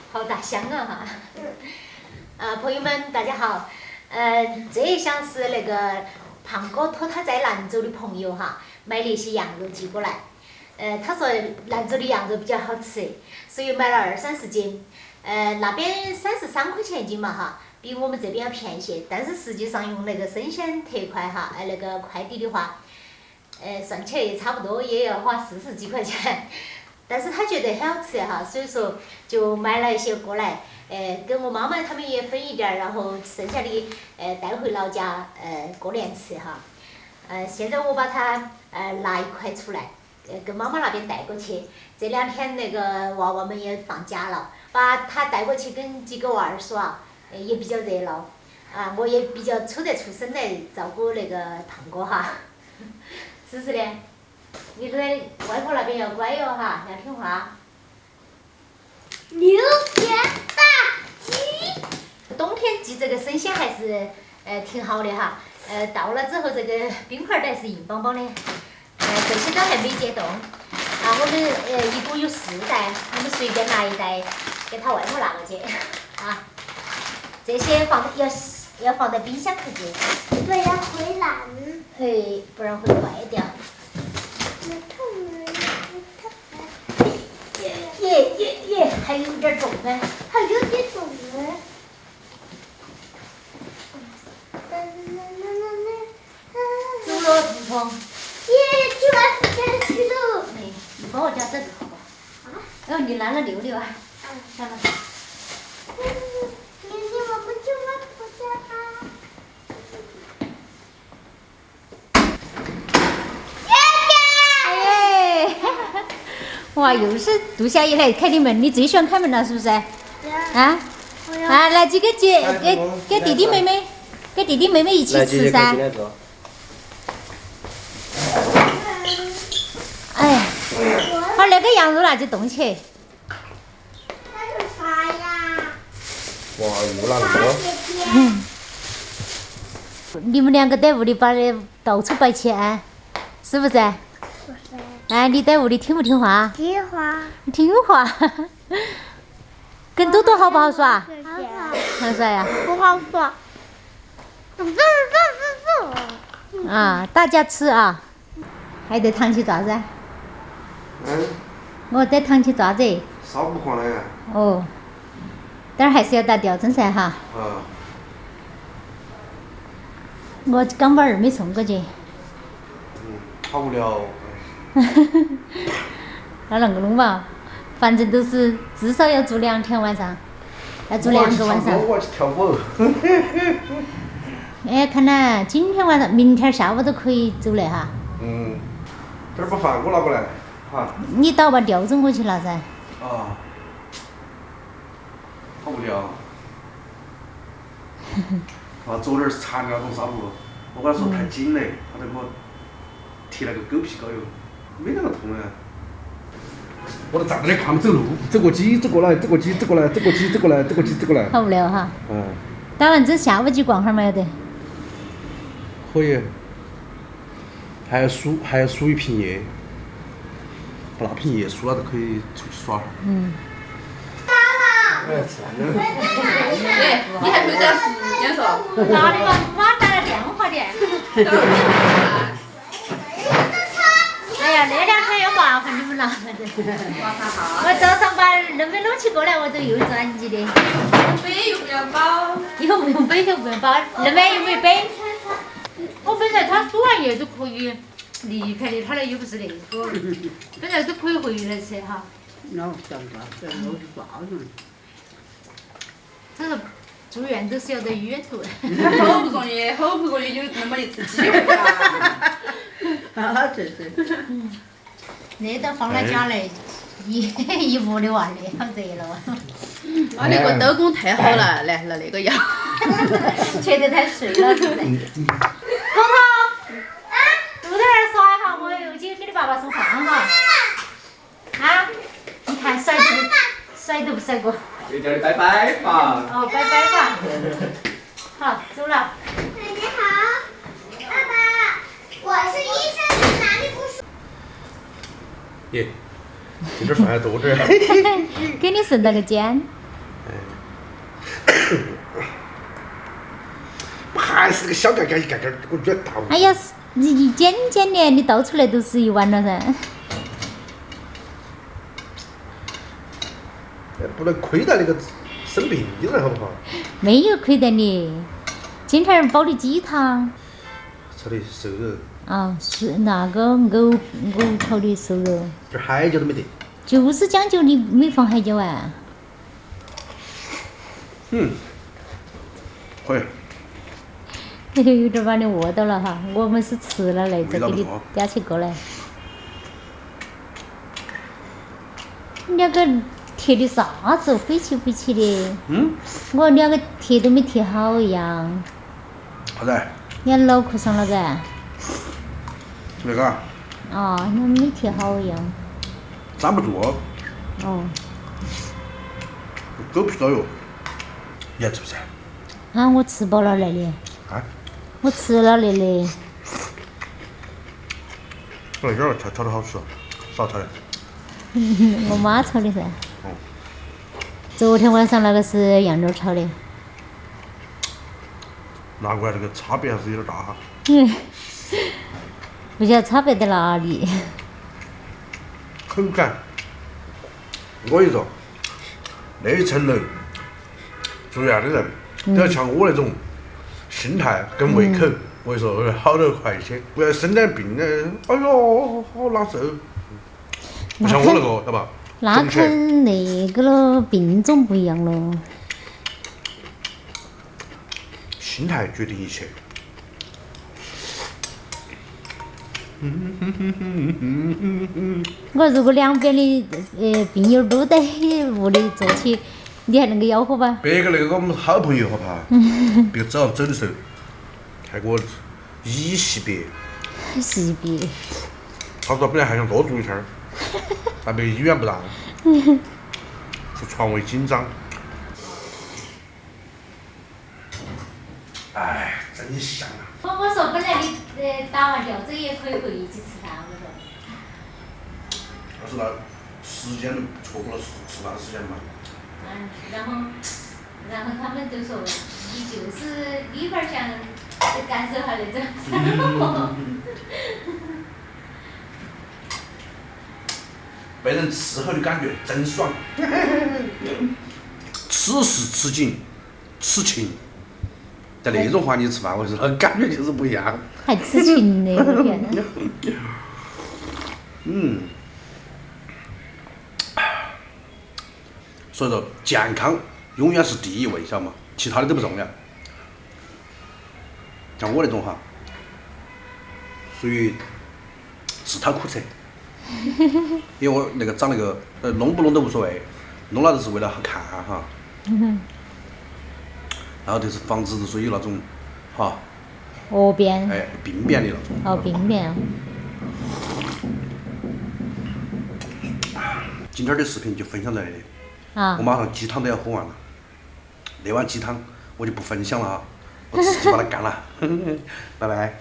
好大箱啊哈！朋友们大家好，这一箱是那个胖哥托他在兰州的朋友哈买了一些羊肉寄过来，他说兰州的羊肉比较好吃，所以买了20-30斤，那边33块钱一斤嘛哈，比我们这边要便宜些，但是实际上用那个生鲜特快哈，那个快递的话，算起来也差不多也要花40几块钱。但是他觉得很好吃哈，所以说就买了一些过来，跟我妈妈他们也分一点儿，然后剩下的带回老家过年吃哈。现在我把它拿一块出来，跟妈妈那边带过去。这2天那个娃娃们也放假了，把它带过去跟几个娃儿耍，也比较热闹。我也比较抽得出身来照顾那个胖哥哈，是不是的？你在外婆那边要乖哟哈，要听话。6点大鸡。冬天寄这个生鲜还是挺好的哈。到了之后这个冰块袋是硬邦邦的，这些都还没解冻。我们一共有4袋，我们随便拿一袋给他外婆拿过去啊。这些要放在冰箱里去，对，要回蓝。嘿，不然会坏掉。耶，还有点重呢，还有点重呢。走了，彤彤。耶，居然是这去了。你帮我夹这个好不好？你拿了溜啊。算了。我们去外婆家吧。耶！哇，又是杜小姨来开的门，你最喜欢开门了是不是？来几个给弟弟妹妹，给弟弟妹妹一起吃噻。哎，好，那个羊肉那就冻起。那是啥呀？哇，又拿那个。你们2个在屋里把那到处摆起啊，是不是？不是。你在屋里听不听话？听话。听话。跟多多好不好耍？好耍呀。不好耍。大家吃啊。还得糖起爪子？我得糖起爪子。少不慌嘞。哦。等会还是要打吊针噻哈。我刚把2妹送过去。好无聊。那啷个弄嘛？反正都是至少要住2天晚上，要住2个晚上。我去跳舞。看来今天晚上、明天下午都可以走了哈。这儿把饭给我拿过来，哈。你倒把吊针过去拿噻。好无聊。昨天缠了弄纱布，我跟他说太紧了，他在给我贴那个狗皮膏药，没那么痛啊。我都站在那看不走路，走过鸡走过来，走过鸡走过来，走过鸡走过来，走过鸡走过来。好无聊哈。打完针下午去逛会儿嘛要得。可以。还要输一瓶液，把那瓶液输了就可以出去耍。你还没在时间说？哪里嘛？妈打了电话的。哎呀，那2天要麻烦你们了。我早上把2妹弄起过来，我都又转机的。背又不要包。有不用背就不用包，2妹有没有背？我本来他输完液都可以离开的，他那又不是那个，本来都可以回来吃哈。那想法，这我是抓人。这个住院都是要在医院住的。好不容易有那么一次机会啊！对。那都放到家来，一屋的娃儿的，好热了。那个刀工太好了，来那个药。吃得太碎了，是不是？彤彤，住在那儿耍哈，我又去给你爸爸送饭哈。你看甩都不甩过。给叫你拜拜吧。拜拜吧。好，走了。你好，爸爸，我是医生，你哪里不舒服？耶，这点饭还多点。给你剩了个煎。还是那个小盖盖一盖盖，我觉得大。哎呀，你一捡捡的，你倒出来都是一碗了噻。不能亏待那个生病的人，好不好？没有亏待你，今天煲的鸡汤。炒的瘦肉，啊，是那个藕炒的瘦肉，这海椒都没得。就是讲究你没放海椒啊。可以。有点把你饿到了哈，我们是吃了来再给你点起过来。两个贴的啥子？飞起飞起的。我两个贴都没贴好一样。啥子？你脑壳上了噻？那个啊，你没贴好一样。粘不住，哦。狗皮膏药，你还吃不吃？啊，我吃饱了来的。啊？我吃了来的。那个炒得好吃，啥炒的？我妈炒的噻。昨天晚上那个是杨妞炒的。难怪这个差别还是有点大哈。不晓得差别在哪里。口感，我跟你说，那一层楼住院的人都要像我那种心态跟胃口，我跟你说好得快一些。不要生点病呢，哎呦，好难受。不像我那个，晓得吧？那跟那个了病种不一样了。心态决定一切。我如果两边的病友都在屋里坐起，你还能够吆喝吧？别个那个我们好朋友好不好？别个早上走的时候，看我一惜别，惜别。他说本来还想多住一天儿，但被医院不让，说床位紧张。哎，真香啊！我说本来你打完吊针也可以回去吃饭，我说。但是那时间错过了吃饭的时间嘛。然后他们就说你就是你反想感受下那种生活。被人伺候的感觉真爽。此时此景此情，在那种环境吃饭，我说那感觉就是不一样。还痴情的，我天呐。所以说健康永远是第一位，晓得嘛？其他的都不重要。像我那种哈，属于自讨苦吃。因为我那个长那个弄不弄都无所谓，弄了就是为了好看哈。然后就是防止就是有那种哈，鹅变。哎，病变的那种。哦，病变。今天的视频就分享到这里，啊我。马上鸡汤都要喝完了，那碗鸡汤我就不分享了哈，我自己把它干了。拜拜。